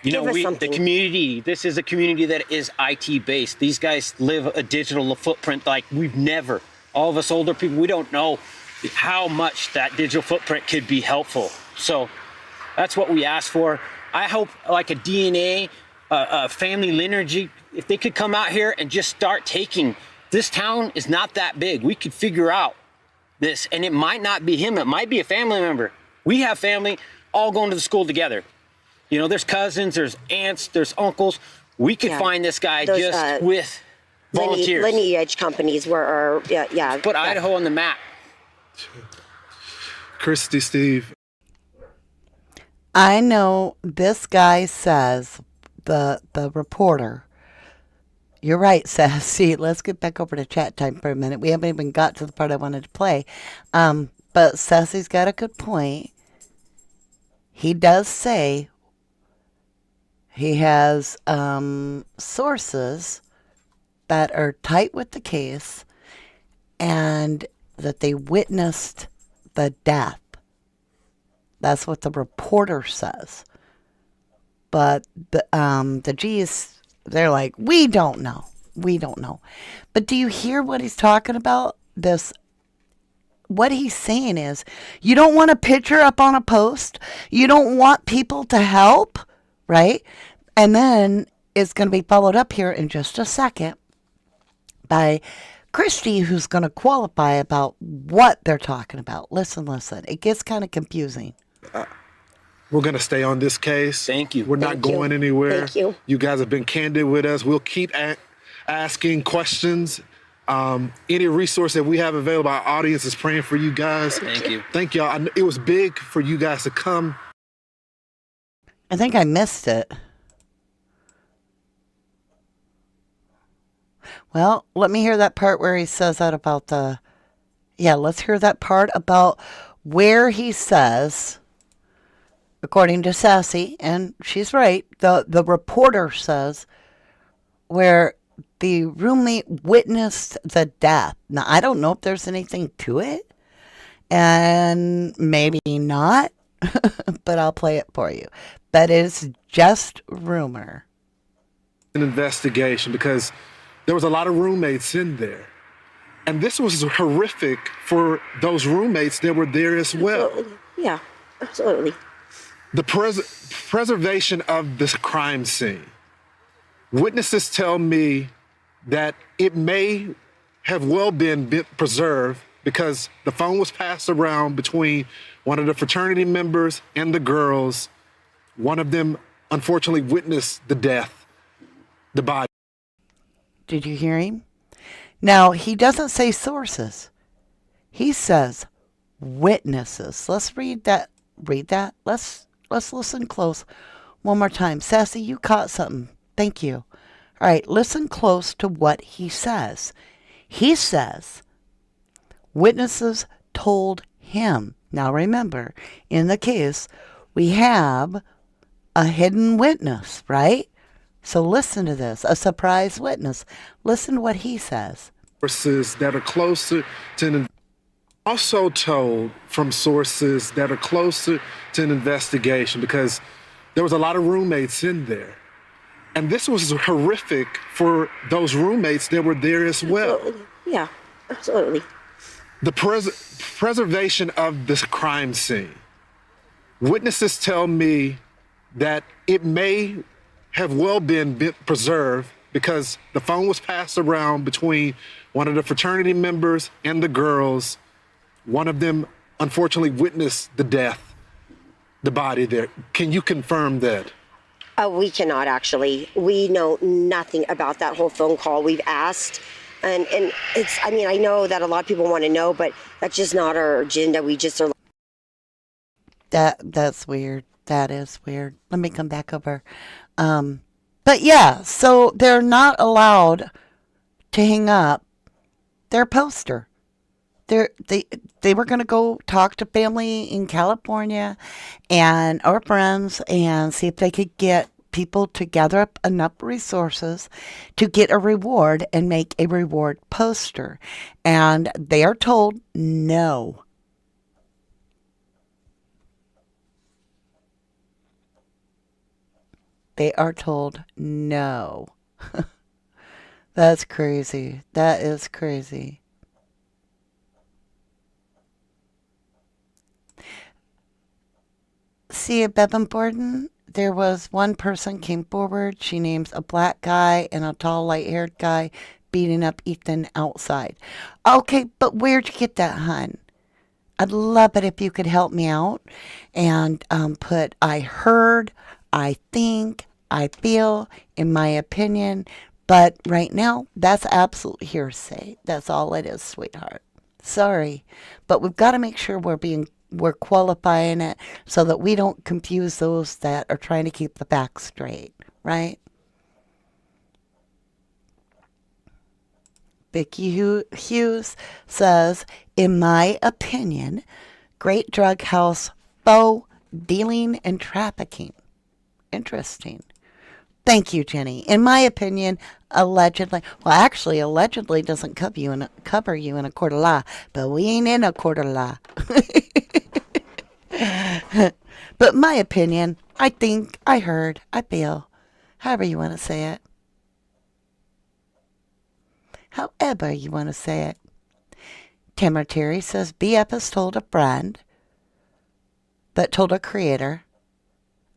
Give us the something. community. This is a community that is IT based. These guys live a digital footprint like we've never. All of us older people, we don't know how much that digital footprint could be helpful. So that's what we ask for. I hope like a DNA, a family lineage, if they could come out here and just start taking. This town is not that big. We could figure out this, and it might not be him. It might be a family member. We have family all going to the school together. You know, there's cousins, there's aunts, there's uncles. We could find this guy just with volunteers. Lineage companies were, Put Idaho on the map. Christy, Steve. I know this guy says, the reporter, you're right, Sassy. Let's get back over to chat time for a minute. We haven't even got to the part I wanted to play. But Sassy's got a good point. He does say he has sources that are tight with the case and that they witnessed the death. That's what the reporter says. But the G's, they're like, we don't know. We don't know. But do you hear what he's talking about? What he's saying is, you don't want a picture up on a post. You don't want people to help, right? And then it's going to be followed up here in just a second by Christy, who's going to qualify about what they're talking about. Listen. It gets kind of confusing. We're going to stay on this case. Thank you. We're not going anywhere. Thank you. You guys have been candid with us. We'll keep asking questions. Any resource that we have available, our audience is praying for you guys. Thank you. Thank y'all. It was big for you guys to come. I think I missed it. Well, let me hear that part where he says that about let's hear that part about where he says, according to Sassy, and she's right, the reporter says, where the roommate witnessed the death. Now, I don't know if there's anything to it, and maybe not, but I'll play it for you. That is just rumor. An investigation because there was a lot of roommates in there. And this was horrific for those roommates that were there as well. Absolutely. Yeah, absolutely. The preservation of this crime scene. Witnesses tell me that it may have well been preserved because the phone was passed around between one of the fraternity members and the girls. One of them unfortunately witnessed the death, the body. Did you hear him? Now, he doesn't say sources. He says witnesses. Let's read that. Let's listen close one more time. Sassy, you caught something. Thank you. All right, listen close to what he says. He says witnesses told him. Now remember, in the case, we have a hidden witness, right? So listen to this, a surprise witness. Listen to what he says. Sources that are closer to also told from sources that are closer to an investigation because there was a lot of roommates in there. And this was horrific for those roommates that were there as well. Absolutely. Yeah, absolutely. The preservation of this crime scene. Witnesses tell me that it may have well been preserved because the phone was passed around between one of the fraternity members and the girls. One of them unfortunately witnessed the death, the body there. Can you confirm that? We cannot actually. We know nothing about that whole phone call. We've asked, and it's, I mean, I know that a lot of people want to know, but that's just not our agenda. We just are. That's weird. That is weird. Let me come back over. But yeah, so they're not allowed to hang up their poster. They were going to go talk to family in California and our friends and see if they could get people to gather up enough resources to get a reward and make a reward poster. And they are told no. They are told no. That's crazy. That is crazy. See, at Bevan Borden, there was one person came forward. She names a black guy and a tall, light-haired guy beating up Ethan outside. Okay, but where'd you get that, hun? I'd love it if you could help me out and put I heard, I think, I feel, in my opinion. But right now, that's absolute hearsay. That's all it is, sweetheart. Sorry. But we've got to make sure we're qualifying it so that we don't confuse those that are trying to keep the facts straight, right? Vicky Hughes says, in my opinion, great drug house, faux dealing and trafficking. Interesting. Thank you, Jenny. In my opinion, allegedly, well, actually, allegedly doesn't cover you in a court of law, but we ain't in a court of law. But my opinion, I think, I heard, I feel, however you want to say it. However you want to say it. Tamara Terry says, BF has told a friend that told a creator.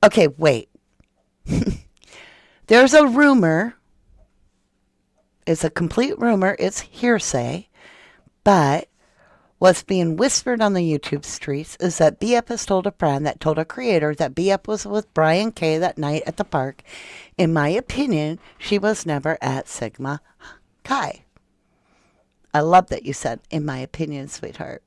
Okay, wait. There's a rumor. It's a complete rumor. It's hearsay. But what's being whispered on the YouTube streets is that BF has told a friend that told a creator that BF was with Brian K. that night at the park. In my opinion, she was never at Sigma Chi. I love that you said, in my opinion, sweetheart.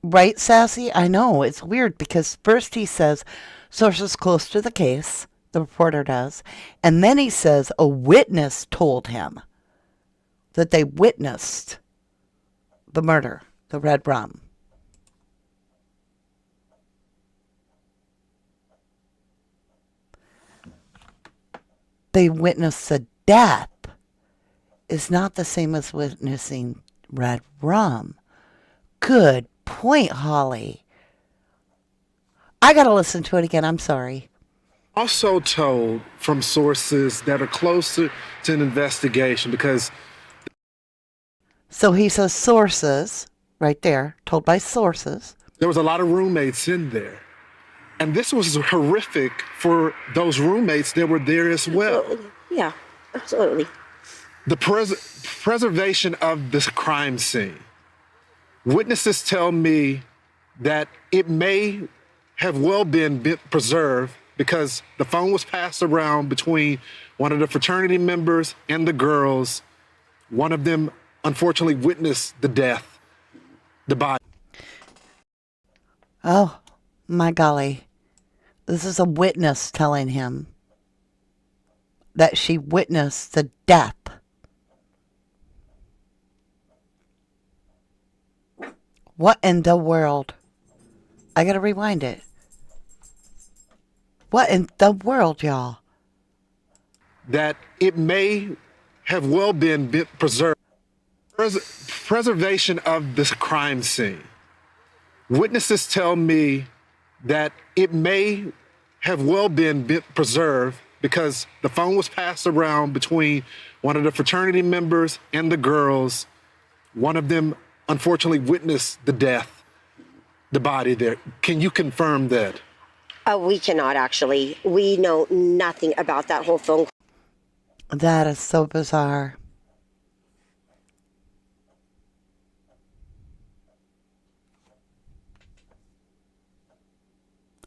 Right, Sassy? I know, it's weird because first he says, sources close to the case, the reporter does, and then he says a witness told him that they witnessed the murder, the red rum. They witnessed the death is not the same as witnessing red rum. Good point, Holly. I got to listen to it again. I'm sorry. Also told from sources that are closer to an investigation because... So he says sources, right there, told by sources. There was a lot of roommates in there. And this was horrific for those roommates that were there as well. Absolutely. Yeah, absolutely. The preservation of this crime scene. Witnesses tell me that it may have well been preserved because the phone was passed around between one of the fraternity members and the girls. One of them unfortunately witnessed the death, the body. Oh, my golly. This is a witness telling him that she witnessed the death. What in the world? I gotta rewind it. What in the world, y'all? That it may have well been preserved. Preservation of this crime scene. Witnesses tell me that it may have well been preserved because the phone was passed around between one of the fraternity members and the girls. One of them unfortunately witnessed the death, the body there. Can you confirm that? We cannot actually. We know nothing about that whole phone call. That is so bizarre.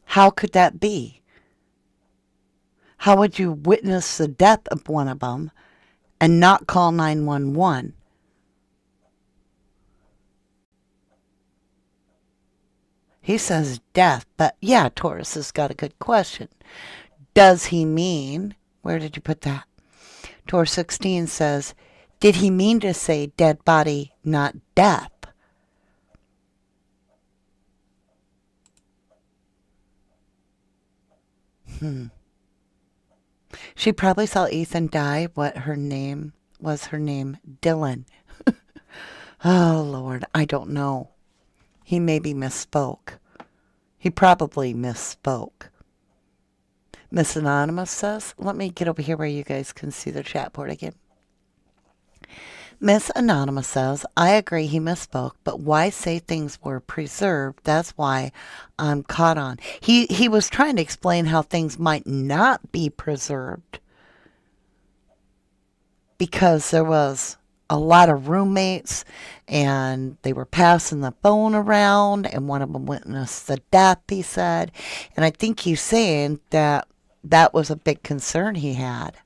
How could that be? How would you witness the death of one of them and not call 911? He says death, but yeah, Taurus has got a good question. Does he mean, where did you put that? Taurus 16 says, did he mean to say dead body, not death? She probably saw Ethan die. What her name was, her name Dylan. Oh, Lord, I don't know. He maybe misspoke. He probably misspoke. Miss Anonymous says, let me get over here where you guys can see the chat board again. Miss Anonymous says, I agree he misspoke, but why say things were preserved? That's why I'm caught on. He was trying to explain how things might not be preserved because there was a lot of roommates and they were passing the phone around and one of them witnessed the death, he said. And I think he's saying that that was a big concern he had.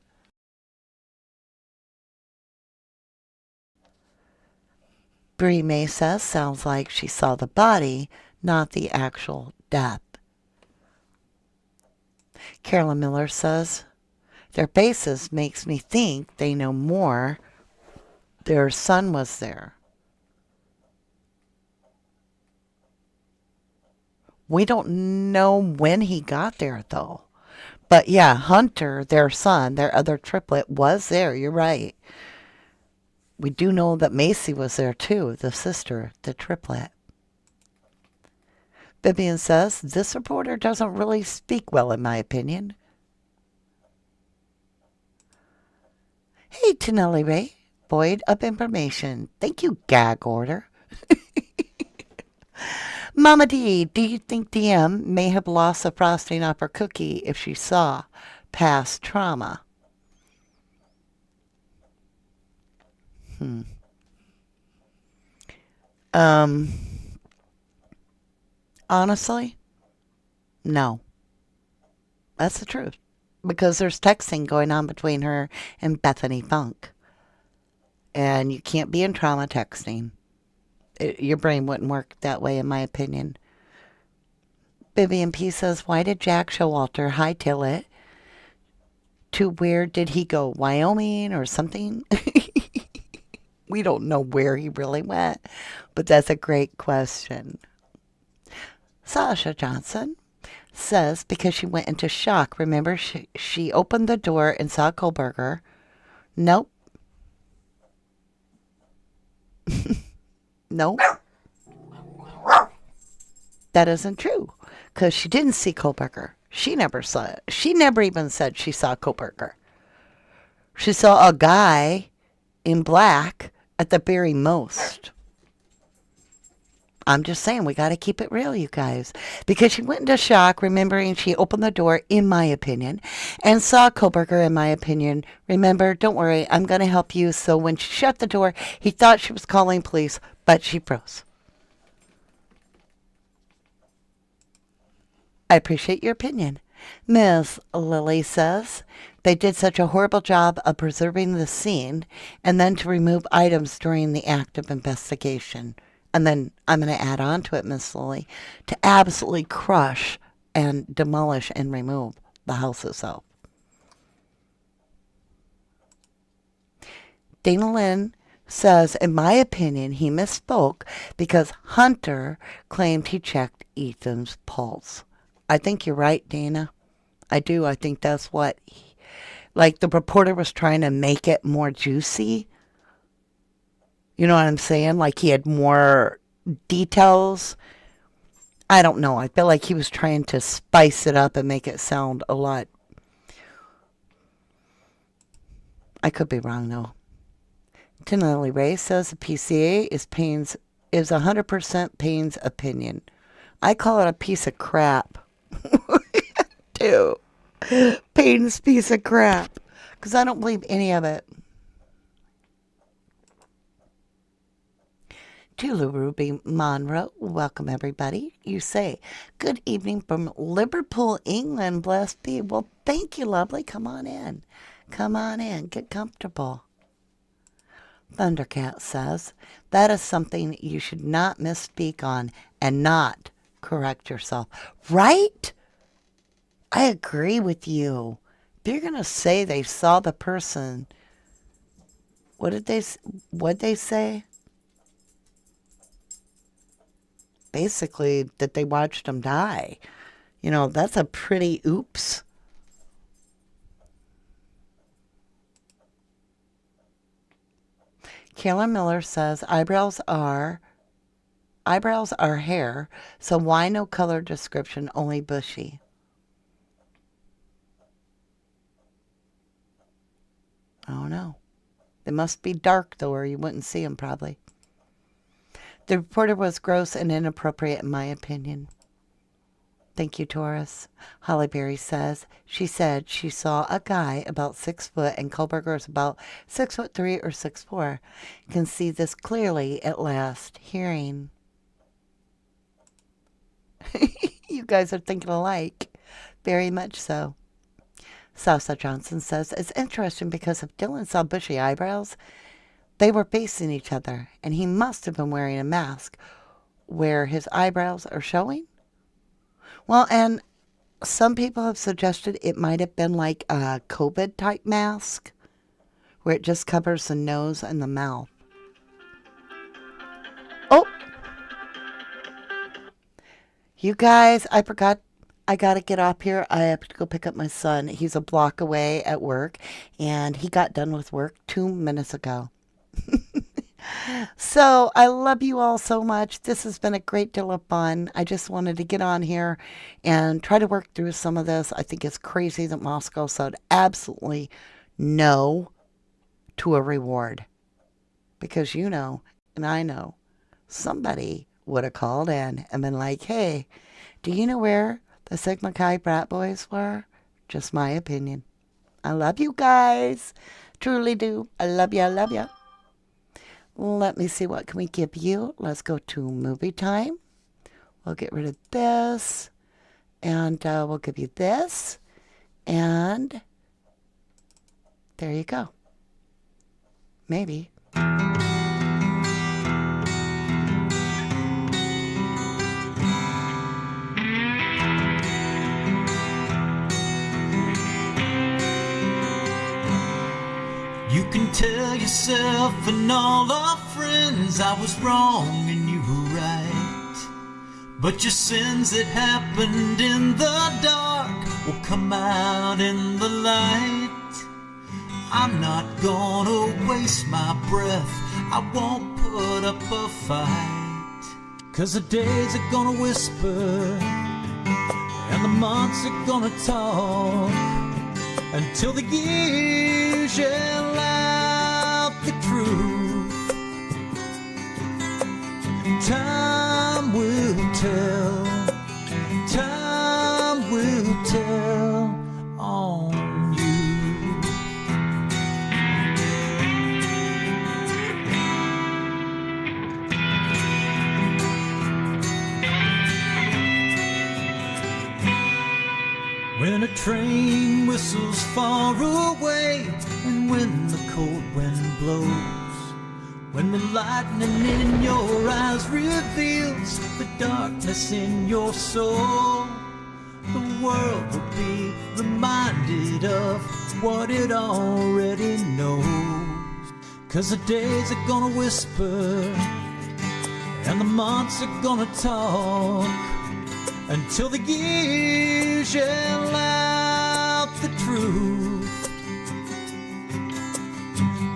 Bree May says, sounds like she saw the body, not the actual death. Carolyn Miller says, their faces makes me think they know more. Their son was there. We don't know when he got there, though. But yeah, Hunter, their son, their other triplet, was there. You're right. We do know that Macy was there too, the sister, the triplet. Vivian says, this reporter doesn't really speak well, in my opinion. Hey, Tonelli Ray, void of information. Thank you, gag order. Mama D, do you think DM may have lost the frosting off her cookie if she saw past trauma? Honestly, no. That's the truth. Because there's texting going on between her and Bethany Funk. And you can't be in trauma texting. Your brain wouldn't work that way, in my opinion. Vivian P says, why did Jack Showalter hightail it? To where did he go? Wyoming or something? We don't know where he really went, but that's a great question. Sasha Johnson says because she went into shock. Remember, she opened the door and saw Kohlberger. Nope. Nope. That isn't true because she didn't see Kohlberger. She never saw it. She never even said she saw Kohlberger. She saw a guy in black at the very most. I'm just saying, we got to keep it real, you guys. Because she went into shock, remembering she opened the door, in my opinion, and saw Kohlberger, in my opinion. Remember, don't worry, I'm going to help you. So when she shut the door, he thought she was calling police, but she froze. I appreciate your opinion. Miss Lily says, they did such a horrible job of preserving the scene and then to remove items during the act of investigation. And then I'm going to add on to it, Miss Lily, to absolutely crush and demolish and remove the house itself. Dana Lynn says, in my opinion, he misspoke because Hunter claimed he checked Ethan's pulse. I think you're right, Dana. I do. I think that's what, like the reporter was trying to make it more juicy. You know what I'm saying? Like he had more details. I don't know. I feel like he was trying to spice it up and make it sound a lot. I could be wrong though. Tonelli Ray says the PCA is 100% Payne's opinion. I call it a piece of crap. Too. Payne's piece of crap. Because I don't believe any of it. Tulu Ruby Monroe, welcome everybody. You say, good evening from Liverpool, England. Blessed be. Well, thank you, lovely. Come on in. Come on in. Get comfortable. Thundercat says, that is something you should not misspeak on and not correct yourself. Right? I agree with you. If you're going to say they saw the person, what'd they say? Basically, that they watched him die. You know, that's a pretty oops. Kayla Miller says, eyebrows are hair, so why no color description, only bushy? They must be dark, though, or you wouldn't see them, probably. The reporter was gross and inappropriate, in my opinion. Thank you, Taurus. Hollyberry says, she said she saw a guy about 6 foot and Kohlberger is about 6'3" or 6'4". Can see this clearly at last hearing. You guys are thinking alike. Very much so. Salsa Johnson says, it's interesting because if Dylan saw bushy eyebrows, they were facing each other, and he must have been wearing a mask where his eyebrows are showing. Well, and some people have suggested it might have been like a COVID-type mask, where it just covers the nose and the mouth. Oh! You guys, I forgot. I got to get off here. I have to go pick up my son. He's a block away at work, and he got done with work 2 minutes ago. So I love you all so much. This has been a great deal of fun. I just wanted to get on here and try to work through some of this. I think it's crazy that Moscow said absolutely no to a reward. Because you know, and I know, somebody would have called in and been like, hey, do you know where the Sigma Chi brat boys were? Just my opinion. I love you guys. Truly do. I love you. I love you. Let me see, what can we give you? Let's go to movie time. We'll get rid of this. And we'll give you this. And there you go. Maybe. You can tell yourself and all our friends I was wrong and you were right. But your sins that happened in the dark will come out in the light. I'm not gonna waste my breath, I won't put up a fight. 'Cause the days are gonna whisper and the months are gonna talk until the years yell out the truth. Time will tell, time will tell on you. When a train whistles far away, and when the cold wind blows, when the lightning in your eyes reveals the darkness in your soul, the world will be reminded of what it already knows. 'Cause the days are gonna whisper and the months are gonna talk until the years yell out the truth.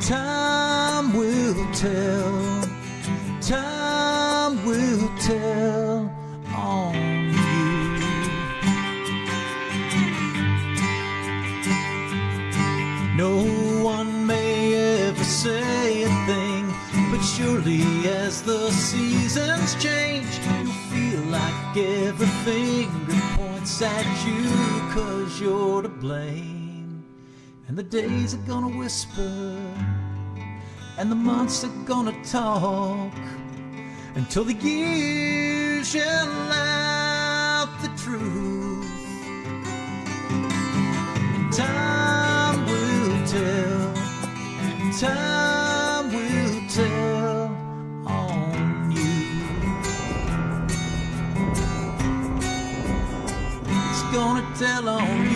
Time will tell, time will tell on you. No one may ever say a thing, but surely as the seasons change, you'll feel like every finger points at you 'cause you're to blame. And the days are gonna whisper and the months are gonna talk until the years yell out the truth. And time will tell, time will tell on you. It's gonna tell on